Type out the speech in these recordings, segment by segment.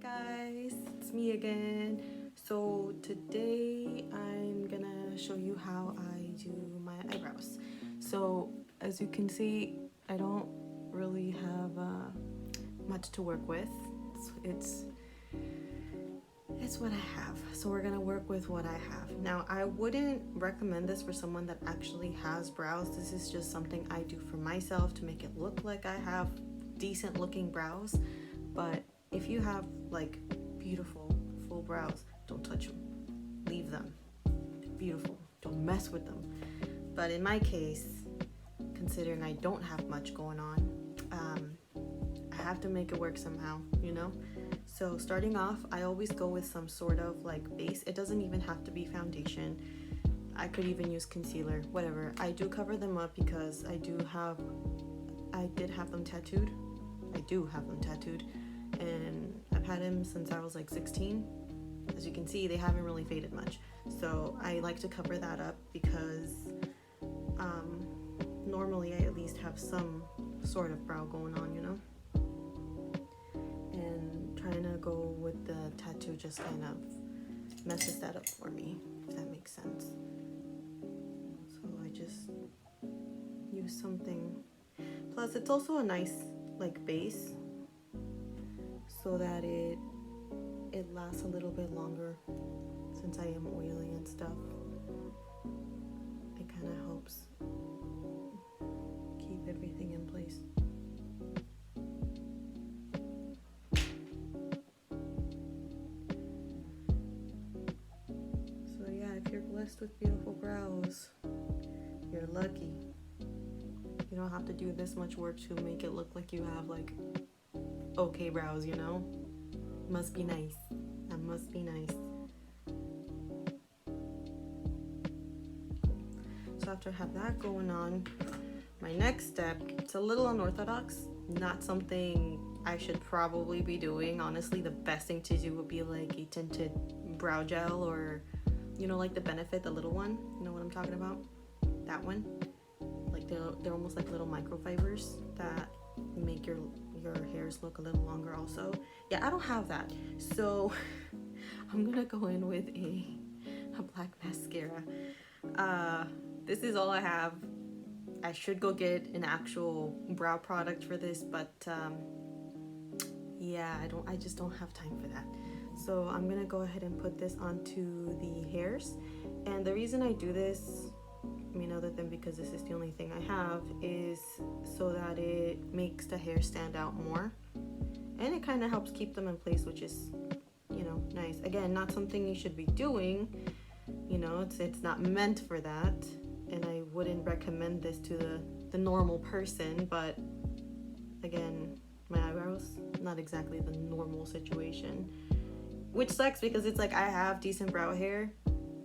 Hey guys, it's me again. So today I'm gonna show you how I do my eyebrows. So as you can see, I don't really have much to work with. It's what I have. So we're gonna work with what I have. Now I wouldn't recommend this for someone that actually has brows. This is just something I do for myself to make it look like I have decent looking brows. But if you have like beautiful full brows, don't touch them. Leave them. They're beautiful. Don't mess with them. But in my case, considering I don't have much going on, I have to make it work somehow, you know? So starting off, I always go with some sort of like base. It doesn't even have to be foundation. I could even use concealer, whatever. I do cover them up because I did have them tattooed. I do have them tattooed. And I've had them since I was like 16. As you can see, they haven't really faded much. So I like to cover that up because normally I at least have some sort of brow going on, you know? And trying to go with the tattoo just kind of messes that up for me, if that makes sense. So I just use something. Plus it's also a nice like base, so that it lasts a little bit longer since I am oily and stuff. It kind of helps keep everything in place. So yeah, if you're blessed with beautiful brows, you're lucky. You don't have to do this much work to make it look like you have like okay brows, you know? Must be nice. That must be nice. So after I have that going on, my next step, it's a little unorthodox, not something I should probably be doing. Honestly, the best thing to do would be like a tinted brow gel, or you know, like the Benefit, the little one. You know what I'm talking about? That one. Like they're almost like little microfibers that make your hairs look a little longer also. Yeah, I don't have that. So I'm gonna go in with a black mascara. This is all I have. I should go get an actual brow product for this, but yeah, I just don't have time for that. So I'm gonna go ahead and put this onto the hairs. And the reason I do this, I mean, other than because this is the only thing I have, is so that it makes the hair stand out more, and it kind of helps keep them in place, which is, you know, nice. Again, not something you should be doing, you know, it's not meant for that, and I wouldn't recommend this to the normal person. But again, my eyebrows, not exactly the normal situation, which sucks because it's like I have decent brow hair.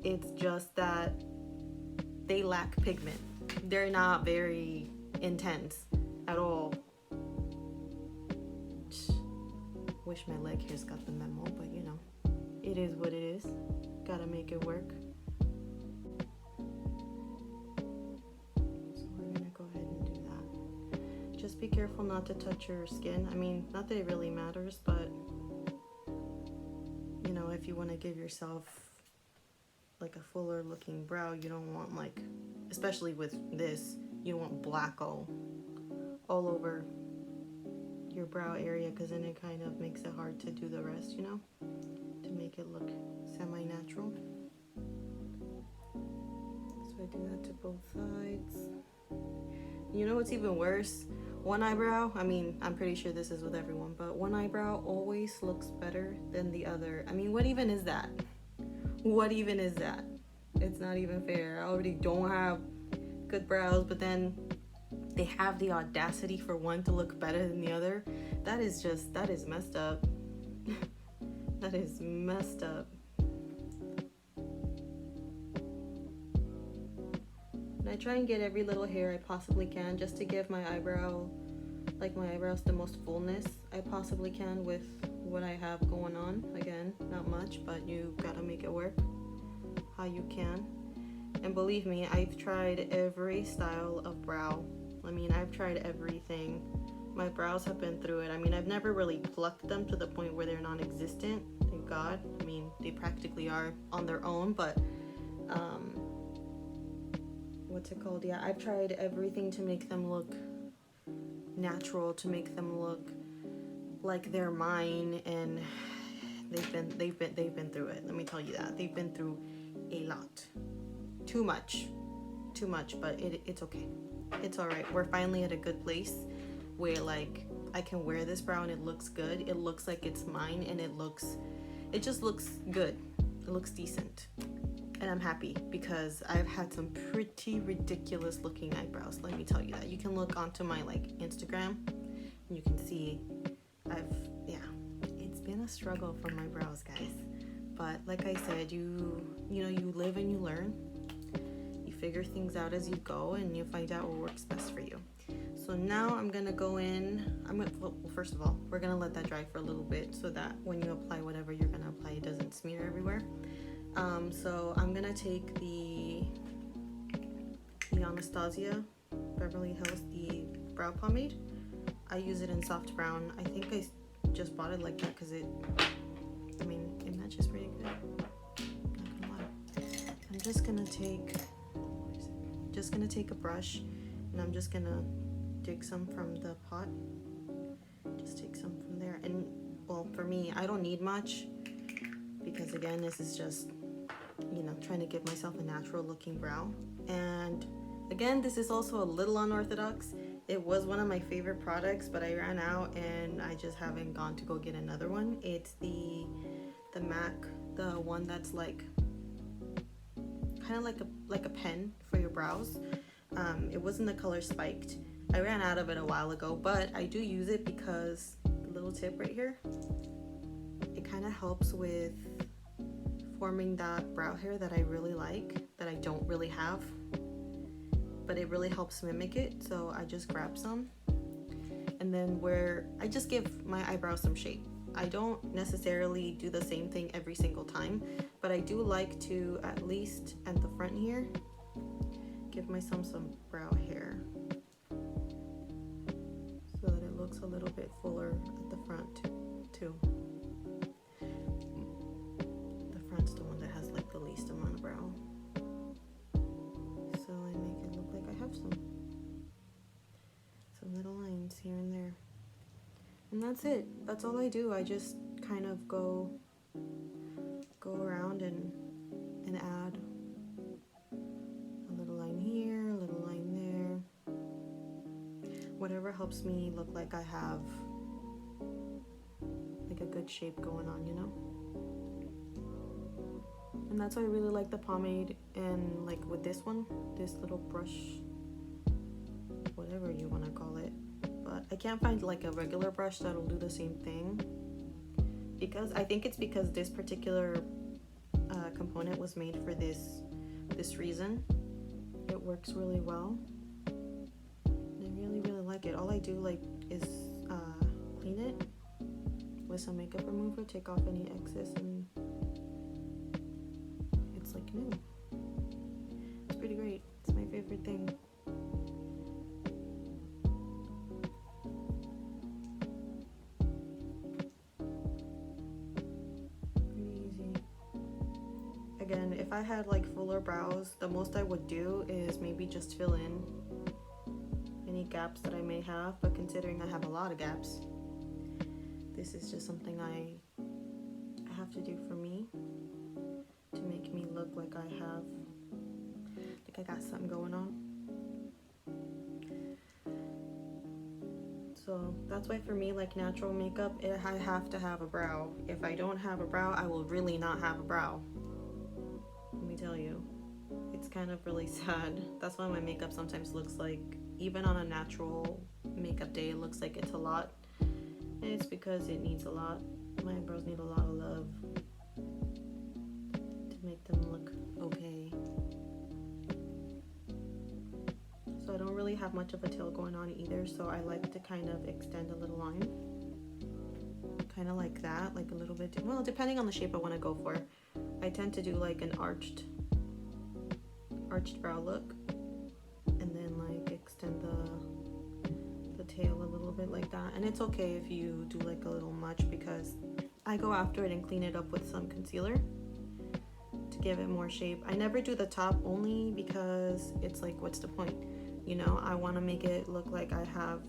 It's just that they lack pigment. They're not very intense at all. Wish my leg hairs got the memo, but you know, it is what it is. Gotta make it work. So we're gonna go ahead and do that. Just be careful not to touch your skin. I mean, not that it really matters, but you know, if you want to give yourself like a fuller looking brow, you don't want, like, especially with this, you don't want black all over your brow area, because then it kind of makes it hard to do the rest, you know, to make it look semi-natural. So I do that to both sides. You know what's even worse? One eyebrow, I mean, I'm pretty sure this is with everyone, but one eyebrow always looks better than the other. I mean, what even is that? What even is that? It's not even fair. I already don't have good brows, but then they have the audacity for one to look better than the other. That is messed up. That is messed up. And I try and get every little hair I possibly can, just to give my eyebrows the most fullness I possibly can with what I have going on. Again, not much, but you gotta make it work how you can. And believe me, I've tried every style of brow. I mean, I've tried everything My brows have been through it. I mean, I've never really plucked them to the point where they're non-existent, thank God. I mean, they practically are on their own, but what's it called? Yeah, I've tried everything to make them look natural, to make them look like they're mine, and they've been through it. Let me tell you that. They've been through a lot. Too much, but it's okay. It's all right. We're finally at a good place where like I can wear this brow and it looks good. It looks like it's mine, and it just looks good. It looks decent. And I'm happy because I've had some pretty ridiculous looking eyebrows. Let me tell you that. You can look onto my like Instagram and you can see it's been a struggle for my brows, guys. But like I said, you live and you learn. You figure things out as you go, and you find out what works best for you. So now I'm gonna go in. Well, first of all, we're gonna let that dry for a little bit so that when you apply whatever you're gonna apply, it doesn't smear everywhere. So I'm gonna take the Anastasia Beverly Hills, the brow pomade. I use it in soft brown. I think I just bought it like that because it matches pretty good. Not gonna lie. I'm just gonna take a brush, and I'm just gonna dig some from the pot. Just take some from there. And well, for me, I don't need much because again, this is just trying to give myself a natural looking brow. And again, this is also a little unorthodox. It was one of my favorite products, but I ran out and I just haven't gone to go get another one. It's the MAC, the one that's like kind of like a pen for your brows. It was in the color Spiked. I ran out of it a while ago, but I do use it because the little tip right here, it kind of helps with forming that brow hair that I really like, that I don't really have, but it really helps mimic it. So I just grab some, and then I just give my eyebrows some shape. I don't necessarily do the same thing every single time, but I do like to, at least at the front here, give myself some brow hair so that it looks a little bit fuller at the front too. The front's the one that has like the least amount of brow, so I make it look like I have some little lines here and there. And that's it. That's all I do. I just kind of go around and add a little line here, a little line there. Whatever helps me look like I have like a good shape going on, And that's why I really like the pomade, and like with this one, this little brush, whatever you want to call it. But I can't find like a regular brush that'll do the same thing, because I think it's because this particular component was made for this reason. It works really well. I really like it. All I do is clean it with some makeup remover, take off any excess, and it's like new. It's pretty great. It's my favorite thing. Again, if I had like fuller brows, the most I would do is maybe just fill in any gaps that I may have, but considering I have a lot of gaps, this is just something I have to do for me to make me look like I got something going on. So that's why for me, like natural makeup, I have to have a brow. If I don't have a brow, I will really not have a brow. Let me tell you, it's kind of really sad. That's why my makeup sometimes looks like, even on a natural makeup day, it looks like it's a lot. And it's because it needs a lot. My eyebrows need a lot of love to make them look okay. So I don't really have much of a tail going on either, so I like to kind of extend a little line. Kind of like that, like a little bit, well, depending on the shape I want to go for. I tend to do like an arched brow look, and then like extend the tail a little bit like that. And it's okay if you do like a little much, because I go after it and clean it up with some concealer to give it more shape. I never do the top, only because it's like, what's the point? You know, I want to make it look like I have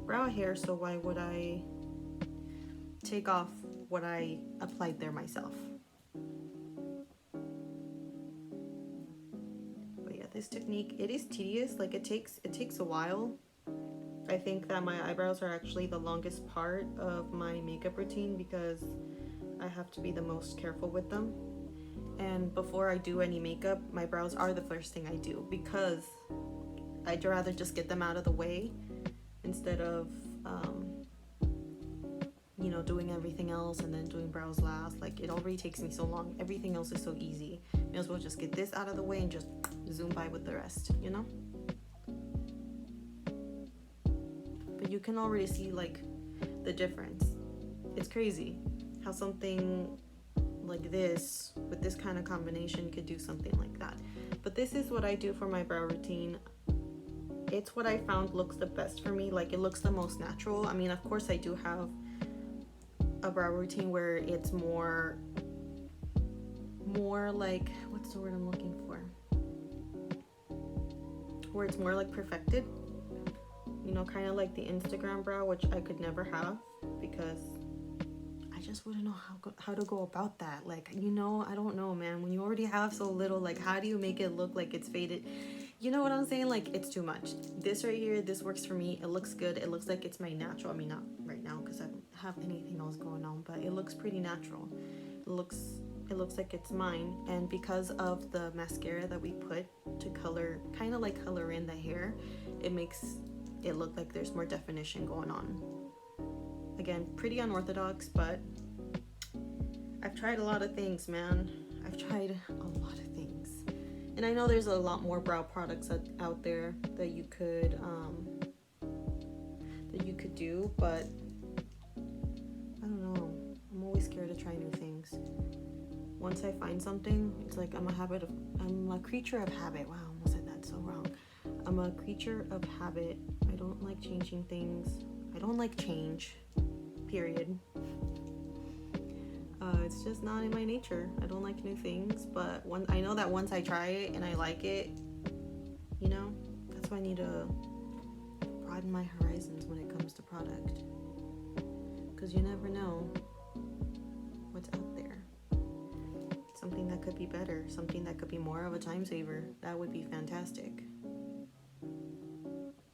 brow hair, so why would I take off what I applied there myself? But yeah, this technique, it is tedious. Like it takes a while. I think that my eyebrows are actually the longest part of my makeup routine because I have to be the most careful with them. And before I do any makeup, my brows are the first thing I do, because I'd rather just get them out of the way instead of you know, doing everything else and then doing brows last. Like, it already takes me so long. Everything else is so easy. May as well just get this out of the way and just zoom by with the rest, you know? But you can already see like the difference. It's crazy how something like this with this kind of combination could do something like that. But this is what I do for my brow routine. It's what I found looks the best for me. Like, it looks the most natural. I mean, of course I do have a brow routine where it's more like, what's the word I'm looking for, where it's more like perfected, you know, kind of like the Instagram brow, which I could never have because I just wouldn't know how to go about that. Like, you know, I don't know, man. When you already have so little, like, how do you make it look like it's faded? You know what I'm saying? Like, it's too much. This right here, this works for me. It looks good. It looks like it's my natural. I mean, not right now because I don't have anything else going on, but it looks pretty natural. It looks like it's mine. And because of the mascara that we put to color, kind of like color in the hair, it makes it look like there's more definition going on. Again, pretty unorthodox, but I've tried a lot of things, man. I've tried a lot of things. And I know there's a lot more brow products out there that you could do, but I don't know. I'm always scared to try new things. Once I find something, it's like I'm a creature of habit. Wow, I almost said that so wrong. I'm a creature of habit. I don't like changing things. I don't like change, period. It's just not in my nature. I don't like new things, but I know that once I try it and I like it, you know, that's why I need to broaden my horizons when it comes to product, because you never know what's out there. Something that could be better, something that could be more of a time saver. That would be fantastic.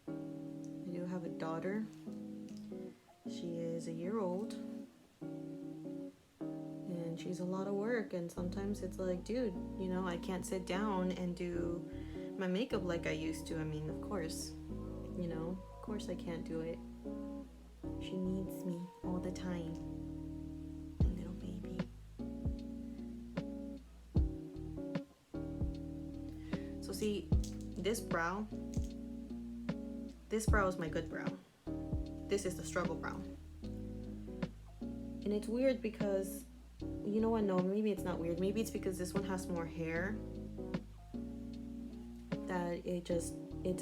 I do have a daughter. She is a year old. And she's a lot of work, and sometimes it's like, dude, you know, I can't sit down and do my makeup like I used to. I mean, of course, you know, of course I can't do it. She needs me all the time. My little baby. So see, this brow is my good brow. This is the struggle brow. And it's weird because, you know what, no, maybe it's not weird. Maybe it's because this one has more hair that it's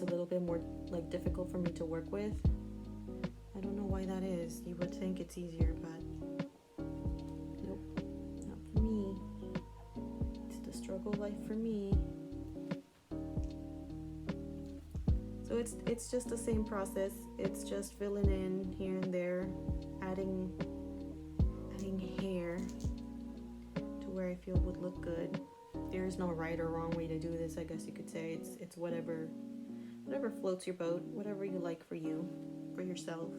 a little bit more like difficult for me to work with. I don't know why that is. You would think it's easier, but nope, not for me. It's the struggle life for me. So it's just the same process. It's just filling in here and there, adding hair to where I feel would look good. There is no right or wrong way to do this, I guess you could say. It's whatever floats your boat, whatever you like for you, for yourself.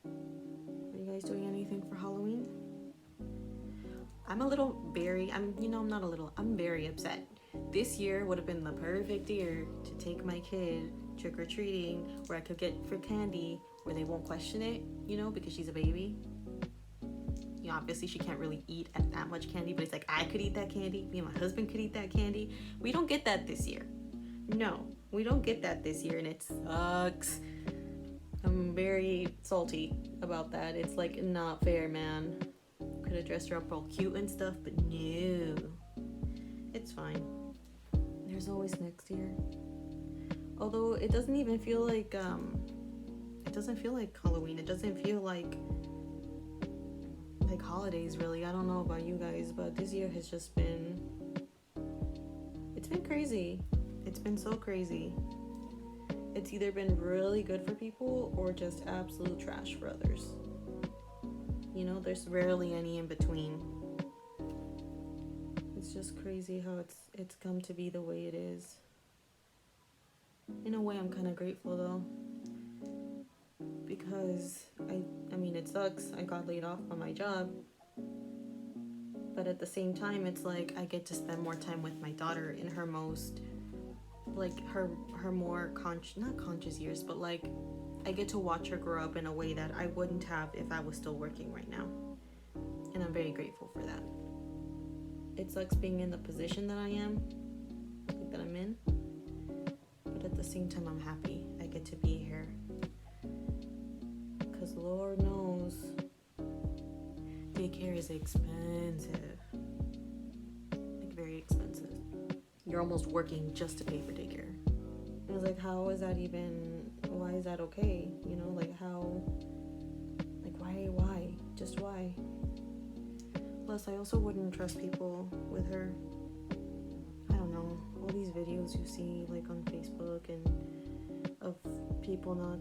Are you guys doing anything for Halloween? I'm very upset. This year would have been the perfect year to take my kid trick-or-treating, where I could get for candy where they won't question it, you know, because she's a baby. You know, obviously she can't really eat that much candy, but it's like, I could eat that candy, me and my husband could eat that candy. We don't get that this year. No, we don't get that this year, and it sucks. I'm very salty about that. It's like, not fair, man. Could have dressed her up all cute and stuff, but no. It's fine. There's always next year. Although it doesn't even feel like it doesn't feel like Halloween. It doesn't feel like holidays really. I don't know about you guys, but this year has just been, it's been crazy. It's been so crazy. It's either been really good for people or just absolute trash for others. You know, there's rarely any in between. It's just crazy how it's come to be the way it is. In a way, I'm kind of grateful though, because I mean, it sucks. I got laid off from my job, but at the same time, it's like I get to spend more time with my daughter in her most, like her more not conscious years, but like I get to watch her grow up in a way that I wouldn't have if I was still working right now, and I'm very grateful for that. It sucks being in the position that I am, like that I'm in, but at the same time, I'm happy I get to be here, because Lord knows daycare is expensive, like very expensive. You're almost working just to pay for daycare. I was like, how is that even, why is that okay? You know, like how, like why? Just why? Plus, I also wouldn't trust people with her. I don't know, all these videos you see like on Facebook and of people not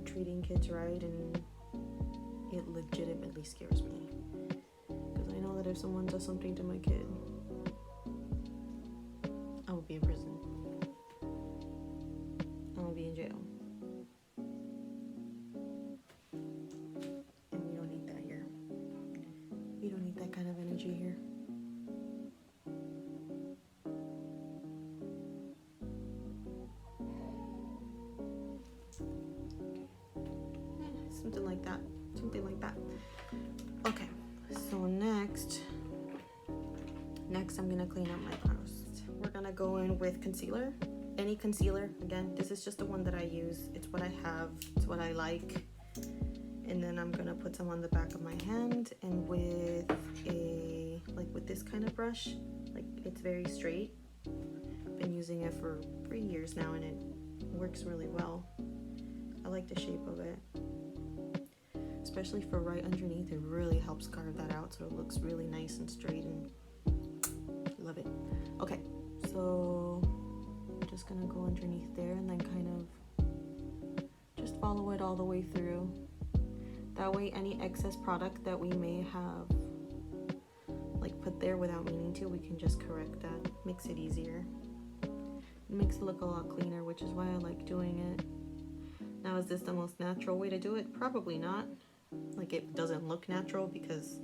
treating kids right, and it legitimately scares me. Because I know that if someone does something to my kid, I will be in prison. I will be in jail. And we don't need that here. We don't need that kind of energy here. Something like that. Something like that. Okay, so next I'm gonna clean up my brows. We're gonna go in with concealer. Any concealer. Again, this is just the one that I use. It's what I have. It's what I like. And then I'm gonna put some on the back of my hand, and with this kind of brush, like it's very straight. I've been using it for 3 years now, and it works really well. I like the shape of it. Especially for right underneath, it really helps carve that out so it looks really nice and straight, and love it. Okay, so I'm just gonna go underneath there and then kind of just follow it all the way through. That way any excess product that we may have like put there without meaning to, we can just correct that. Makes it easier. It makes it look a lot cleaner, which is why I like doing it. Now, is this the most natural way to do it? Probably not. Like, it doesn't look natural because,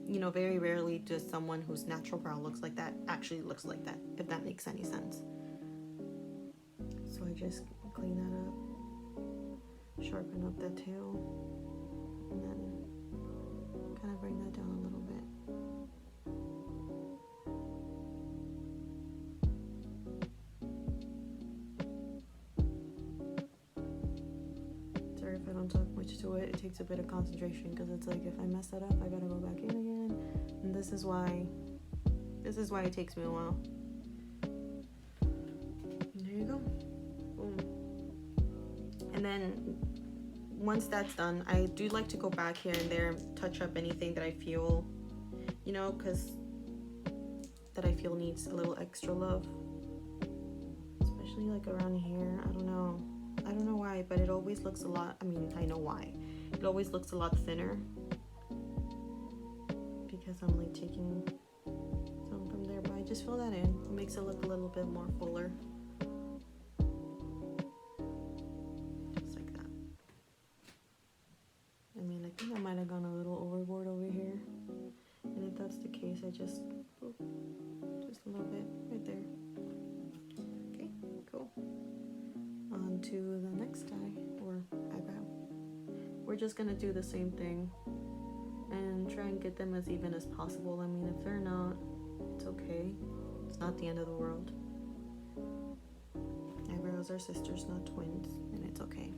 you know, very rarely does someone whose natural brow looks like that actually looks like that, if that makes any sense. So I just clean that up, sharpen up that tail, and then kind of bring that down a little bit. Sorry if I don't talk much to it. It takes a bit of concentration because it's like if I mess that up, I gotta go back in again, and this is why it takes me a while. And there you go. Boom. And then once that's done, I do like to go back here and there, touch up anything that I feel, you know, that I feel needs a little extra love, especially like around here. I don't know why, but it always looks a lot, I mean, I know why. It always looks a lot thinner because I'm like taking some from there, but I just fill that in. It makes it look a little bit more fuller. Just like that. I mean, I think I might have gone a little overboard over here. And if that's the case, I just a little bit right there. Okay, cool. On to the next eye or eyebrow. We're just gonna do the same thing and try and get them as even as possible. I mean, if they're not, it's okay. It's not the end of the world. Eyebrows are sisters, not twins, and it's okay.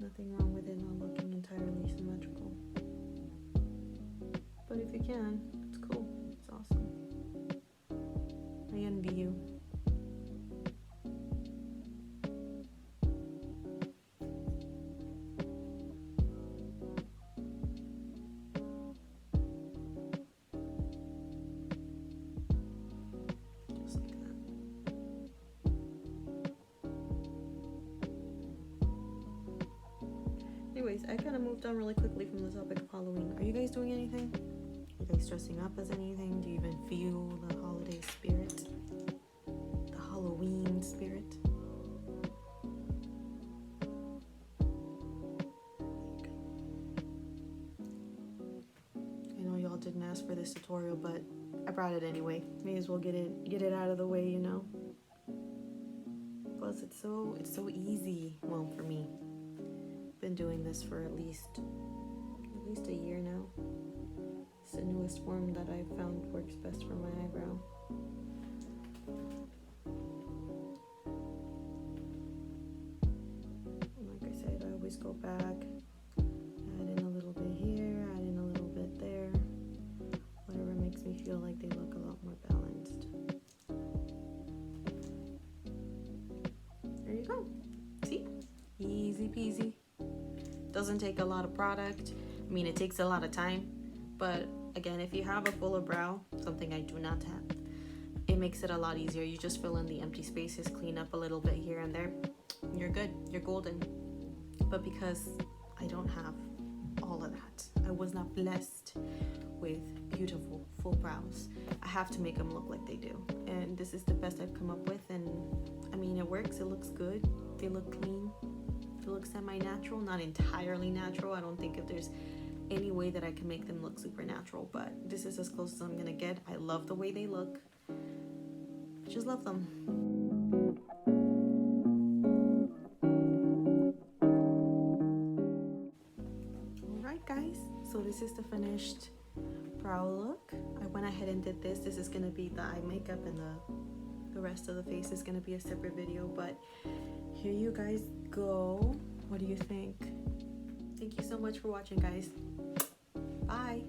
Nothing wrong with it not looking entirely symmetrical. But if you can, it's cool. It's awesome. I envy you. anyways, I kind of moved on really quickly from the topic of Halloween. Are you guys doing anything? Are you guys dressing up as anything? Do you even feel the holiday spirit? The Halloween spirit? I know y'all didn't ask for this tutorial, but I brought it anyway. May as well get it out of the way, you know. Plus, it's so easy. Well, for me, been doing this for at least a year now. It's the newest form that I found works best for my eyebrow. Like I said, I always go back, add in a little bit here, add in a little bit there, whatever makes me feel like they look a lot more balanced. There you go. See? Easy peasy. Doesn't take a lot of product. I mean, it takes a lot of time, but again, if you have a fuller brow, something I do not have, it makes it a lot easier. You just fill in the empty spaces, clean up a little bit here and there, you're good, you're golden. But because I don't have all of that, I was not blessed with beautiful full brows, I have to make them look like they do, and this is the best I've come up with. And I mean, it works, it looks good, they look clean, they look semi-natural, not entirely natural. I don't think if there's any way that I can make them look super natural, but this is as close as I'm gonna get. I love the way they look. I just love them. Alright guys, so this is the finished brow look. I went ahead and did this. This is gonna be the eye makeup, and the rest of the face is gonna be a separate video, but here you guys go. What do you think? Thank you so much for watching, guys. Bye.